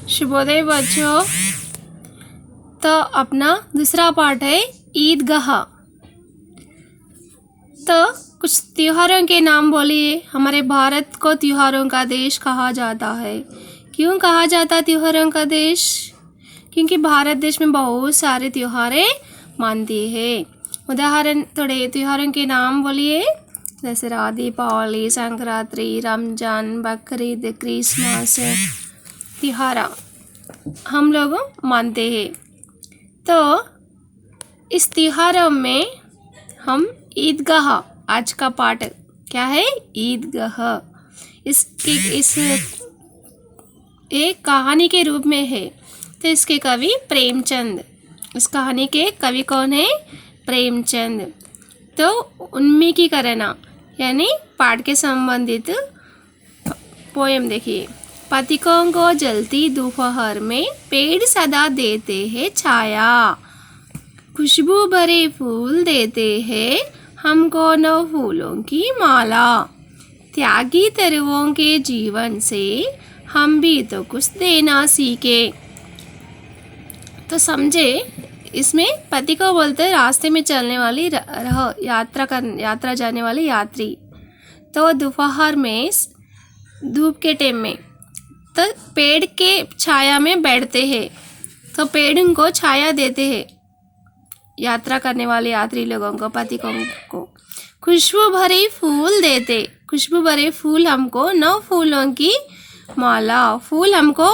शुभोदय बच्चों। तो अपना दूसरा पार्ट है ईदगाह। तो कुछ त्योहारों के नाम बोलिए। हमारे भारत को त्योहारों का देश कहा जाता है। क्यों कहा जाता है त्योहारों का देश? क्योंकि भारत देश में बहुत सारे त्योहारें मानती है। उदाहरण थोड़े त्योहारों के नाम बोलिए। दशहरा, दीपावली, संक्रांति, रमजान, बकरीद, क्रिसमस त्योहार हम लोग मानते हैं। तो इस त्योहारों में हम ईदगाह, आज का पाठ क्या है? ईदगाह। इस एक कहानी के रूप में है। तो इसके कवि प्रेमचंद। इस कहानी के कवि कौन है? प्रेमचंद। तो उनमें की करना यानी पाठ के संबंधित पोएम देखिए। पथिकों को जलती दोपहर में पेड़ सदा देते हैं छाया, खुशबू भरे फूल देते हैं हमको नौ फूलों की माला, त्यागी तरुओं के जीवन से हम भी तो कुछ देना सीखे। तो समझे, इसमें पति को बोलते रास्ते में चलने वाली यात्रा जाने वाली यात्री। तो दोपहर में धूप के टाइम में तो पेड़ के छाया में बैठते हैं। तो पेड़ उनको छाया देते हैं यात्रा करने वाले यात्री लोगों को, पथिकों को। खुशबू भरे फूल देते, खुशबू भरे फूल हमको, 9 फूलों की माला, फूल हमको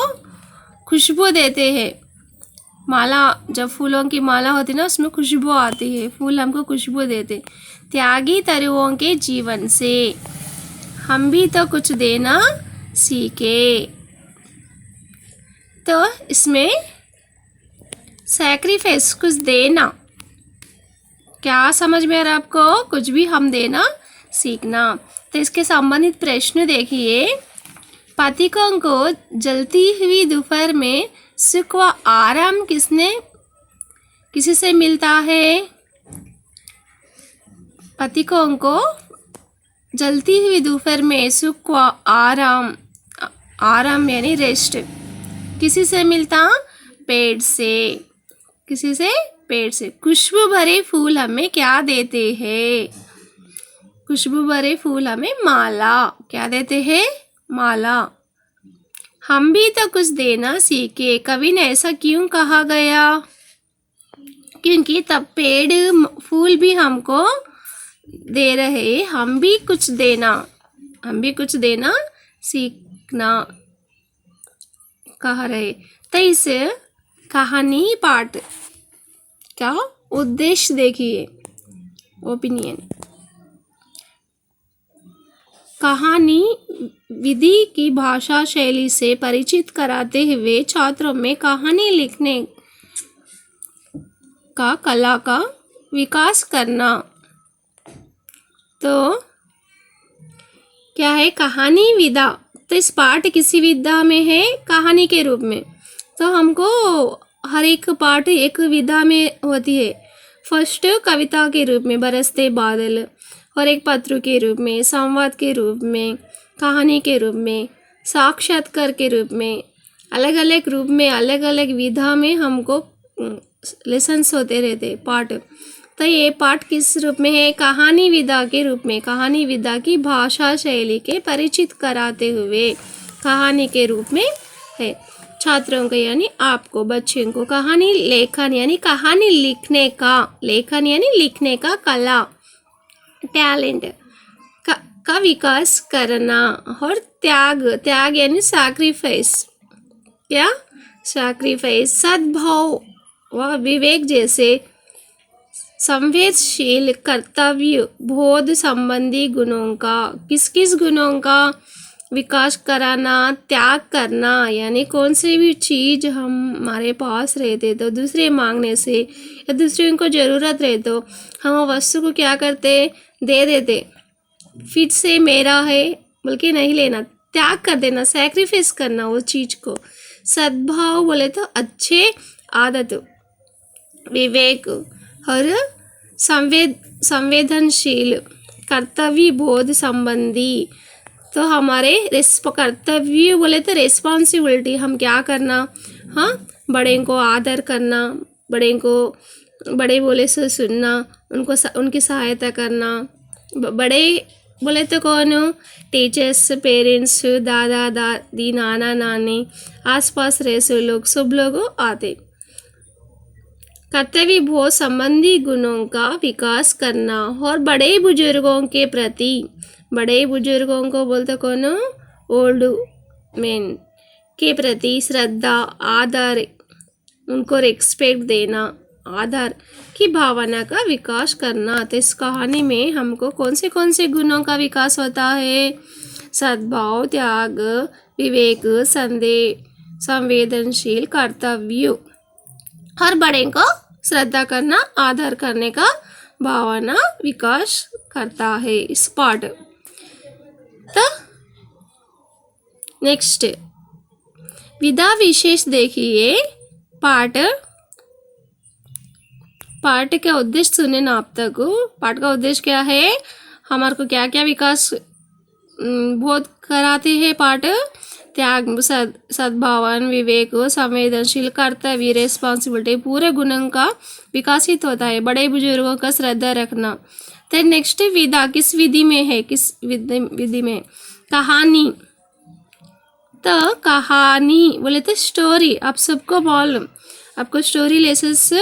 खुशबू देते हैं। माला, जब फूलों की माला होती है ना, उसमें खुशबू आती है, फूल हमको खुशबू देते। त्यागी तरुओं के जीवन से हम भी तो कुछ देना सीखे। तो इसमें सैक्रिफाइस, कुछ देना, क्या समझ में आ रहा है आपको? कुछ भी हम देना सीखना। तो इसके संबंधित प्रश्न देखिए। पथिकों को जलती हुई दोपहर में सुख व आराम किसी से मिलता है? पथिकों को जलती हुई दोपहर में सुख व आराम, आराम यानी रेस्ट, किसी से मिलता? पेड़ से। किसी से? पेड़ से। खुशबू भरे फूल हमें क्या देते हैं? खुशबू भरे फूल हमें माला, क्या देते हैं? माला। हम भी तो कुछ देना सीखे। कवि ने ऐसा क्यों कहा गया? क्योंकि तब पेड़ फूल भी हमको दे रहे, हम भी कुछ देना सीखना कह रहे। तो इस कहानी पाठ का उद्देश्य देखिए। ओपिनियन, कहानी विधि की भाषा शैली से परिचित कराते हुए छात्रों में कहानी लिखने का कला का विकास करना। तो क्या है? कहानी विधा। तो इस पाठ किसी विधा में है, कहानी के रूप में। तो हमको हर एक पाठ एक विधा में होती है। फर्स्ट कविता के रूप में बरसते बादल, और एक पत्र के रूप में, संवाद के रूप में, कहानी के रूप में, साक्षात्कार के रूप में, अलग अलग रूप में, अलग अलग विधा में हमको लेसन्स होते रहते पाठ। तो ये पाठ किस रूप में है? कहानी विधा के रूप में। कहानी विधा की भाषा शैली के परिचित कराते हुए कहानी के रूप में है। छात्रों को यानी आपको, बच्चों को कहानी लेखन यानी कहानी लिखने का, लेखन यानी लिखने का कला, टैलेंट का विकास करना। और त्याग यानी सैक्रिफाइस, क्या? सैक्रिफाइस। सद्भाव व विवेक जैसे संवेदनशील, कर्तव्य बोध संबंधी गुणों का, किस किस गुणों का विकास कराना? त्याग करना यानी कौन सी भी चीज़ हमारे पास रहते तो दूसरे मांगने से, या दूसरे को ज़रूरत रहे तो हम वस्तु को क्या करते? दे देते। फिर से मेरा है बल्कि नहीं लेना, त्याग कर देना, सैक्रिफाइस करना वो चीज़ को। सद्भाव बोले तो अच्छे आदत, विवेक, और संवेदनशील, कर्तव्य बोध संबंधी, तो हमारे कर्तव्य बोले तो रिस्पॉन्सिबिलिटी, हम क्या करना, हाँ, बड़े को आदर करना, बड़े बोले से सुनना, उनकी सहायता करना। बड़े बोले तो कौन, टीचर्स, पेरेंट्स, दादा दादी, नाना नानी, आसपास रहे से लोग, सब लोग आते। कर्तव्य भोग संबंधी गुणों का विकास करना और बड़े बुजुर्गों के प्रति, बड़े बुजुर्गों को बोलते कौन, ओल्ड मैन के प्रति श्रद्धा, आदर, उनको रिस्पेक्ट देना, आदर की भावना का विकास करना। तो इस कहानी में हमको कौन से गुणों का विकास होता है, सद्भाव, त्याग, विवेक, संवेदनशील, कर्तव्य, हर बड़े को श्रद्धा करना, आदर करने का भावना विकास करता है इस पाठ। तो नेक्स्ट विधा विशेष देखिए। पाठ का उद्देश्य सुने ना आप तक। पाठ का उद्देश्य क्या है, हमारे को क्या क्या विकास बोध कराते हैं पाठ, त्याग, सद्भावन, विवेक, संवेदनशील, कर्तव्य, रिस्पॉन्सिबिलिटी, पूरे गुणों का विकासित होता है। बड़े बुजुर्गों का श्रद्धा रखना। तो नेक्स्ट विधा किस विधि में है, किस विधि में, कहानी। तो कहानी बोले तो स्टोरी, आप सबको मालूम, आपको स्टोरी लेसन्स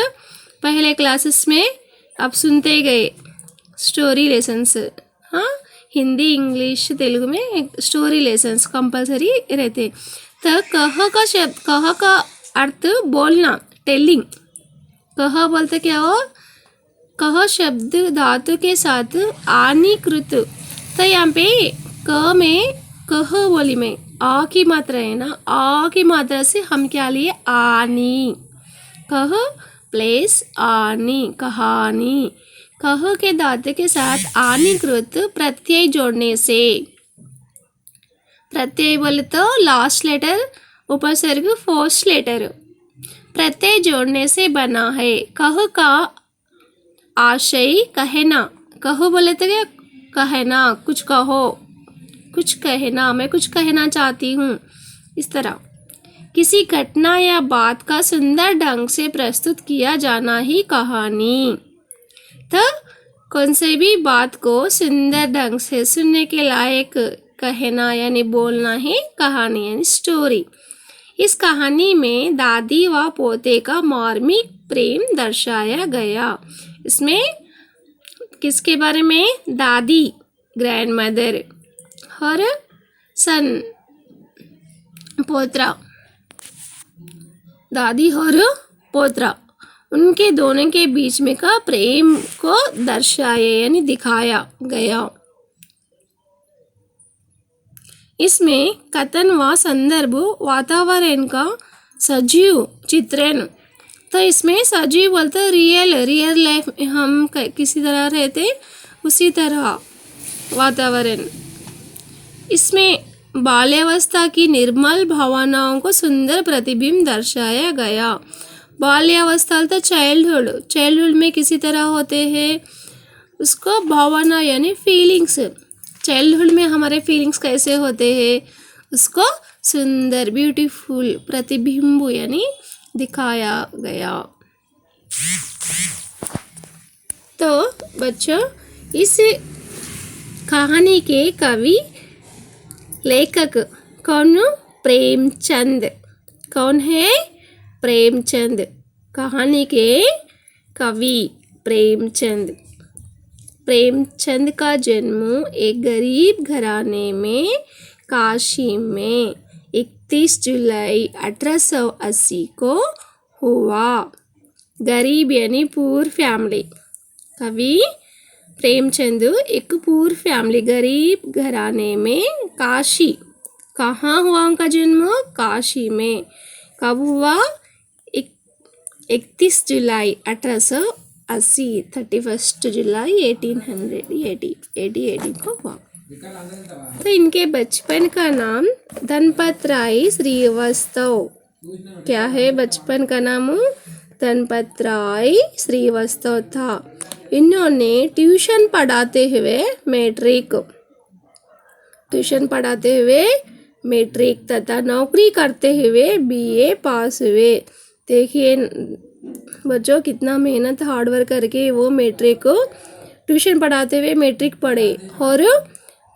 पहले क्लासेस में आप सुनते गए, स्टोरी लेसन्स, हाँ, हिंदी, इंग्लिश, तेलुगु में स्टोरी लेसन्स कंपलसरी रहते। तो कह का अर्थ बोलना, टेलिंग। कह बोलते क्या हो, कह शब्द धातु के साथ आनीकृत। तो यहाँ पे क में, कह बोली में आ की मात्रा है ना, आ की मात्रा से हम क्या लिए, आनी, कह प्लेस आनी, कहानी। कह के धातु के साथ आनीकृत प्रत्यय जोड़ने से, प्रत्यय बोले तो लास्ट लेटर, उपसर्ग फर्स्ट लेटर, प्रत्यय जोड़ने से बना है। कह का आशय कहना, कहो बोले तो क्या, कहना, कुछ कहो, कुछ कहना, मैं कुछ कहना चाहती हूँ, इस तरह किसी घटना या बात का सुंदर ढंग से प्रस्तुत किया जाना ही कहानी। तो कौन से भी बात को सुंदर ढंग से सुनने के लायक कहना यानी बोलना ही कहानी यानी स्टोरी। इस कहानी में दादी व पोते का मार्मिक प्रेम दर्शाया गया। इसमें किसके बारे में, दादी, ग्रैंड मदर, और सन, पोत्रा, दादी और पोत्रा, उनके दोनों के बीच में का प्रेम को दर्शाया यानी दिखाया गया। इसमें कथन व संदर्भ वातावरण का सजीव चित्रण। तो इसमें सजीव बोलते रियल लाइफ में हम किसी तरह रहते उसी तरह वातावरण। इसमें बाल्यावस्था की निर्मल भावनाओं को सुंदर प्रतिबिंब दर्शाया गया। बाल्यावस्था तो चाइल्डहुड में किसी तरह होते हैं, उसको भावना यानी फीलिंग्स, चाइल्डहुड में हमारे फीलिंग्स कैसे होते हैं उसको सुंदर ब्यूटीफुल प्रतिबिंब यानी दिखाया गया। तो बच्चों, इस कहानी के कवि लेखक कौन, प्रेमचंद। कौन है, प्रेमचंद। कहानी के कवि प्रेमचंद। प्रेमचंद का जन्म एक गरीब घराने में काशी में 31 जुलाई 1880 को हुआ। गरीब यानी पूर फैमिली। कवि प्रेमचंद एक पूर फैमिली, गरीब घराने में, काशी, कहाँ हुआ उनका जन्म, काशी में। कब हुआ, 31 जुलाई 1880, 31 जुलाई 1880 को हुआ। तो इनके बचपन का नाम धनपत राय श्रीवास्तव। क्या है बचपन का नाम, धनपत राय श्रीवास्तव था। इन्होंने ट्यूशन पढ़ाते हुए मैट्रिक ट्यूशन पढ़ाते हुए मैट्रिक तथा नौकरी करते हुए बीए पास हुए। देखिए बच्चों कितना मेहनत हार्ड वर्क करके वो मैट्रिक को ट्यूशन पढ़ाते हुए मैट्रिक पढ़े और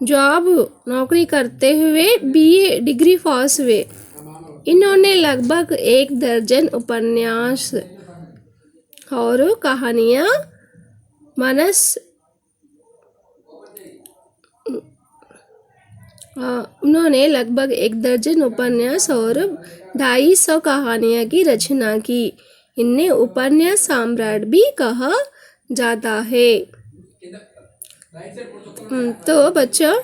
जॉब नौकरी करते हुए बीए डिग्री पास हुए। इन्होंने लगभग 1 दर्जन उपन्यास और कहानियाँ उन्होंने लगभग 1 दर्जन उपन्यास और 250 कहानियाँ की रचना की। इन्हें उपन्यास सम्राट भी कहा जाता है। तो बच्चों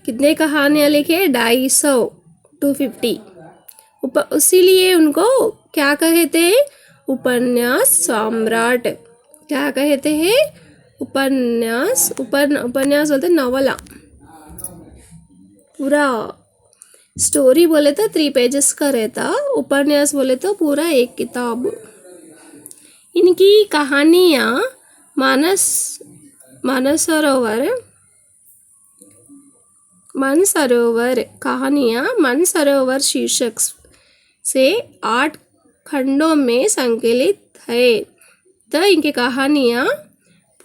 कितने कहानियाँ लिखे? 250 इसीलिए उनको क्या कहते हैं? उपन्यास सम्राट। क्या कहते हैं? उपन्यास बोलते नॉवला। पूरा स्टोरी बोले तो 3 पेजेस का रहता, उपन्यास बोले तो पूरा एक किताब। इनकी कहानियाँ मानसरोवर शीर्षक से 8 खंडों में संकलित है। तो इनकी कहानियाँ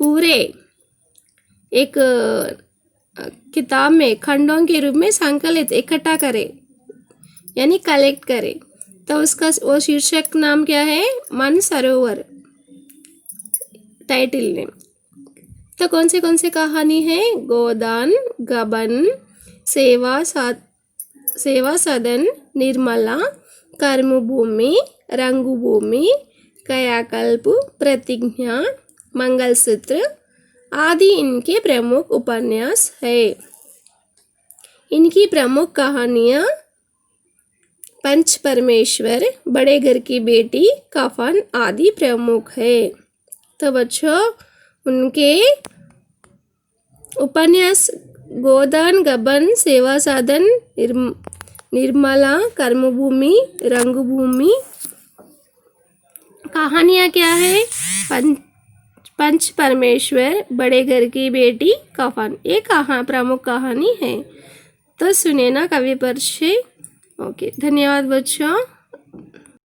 पूरे एक किताब में खंडों के रूप में संकलित इकट्ठा करें यानी कलेक्ट करें। तो उसका वो शीर्षक नाम क्या है? Mansarovar title name. तो कौन से कहानी है? गोदान, गबन, सेवा सदन, निर्मला, कर्मभूमि, रंगभूमि, कायाकल्प, प्रतिज्ञा, मंगलसूत्र आदि इनके प्रमुख उपन्यास है। इनकी प्रमुख कहानियाँ पंच परमेश्वर, बड़े घर की बेटी, कफन आदि प्रमुख है। तो बच्चों उनके उपन्यास गोदान, गबन, सेवा सदन, निर्मला, कर्मभूमि, रंगभूमि कहानियाँ क्या है? पंच परमेश्वर, बड़े घर की बेटी, कफन, ये प्रमुख कहानी है। तो सुने ना कवि परिचय। ओके, धन्यवाद बच्चों।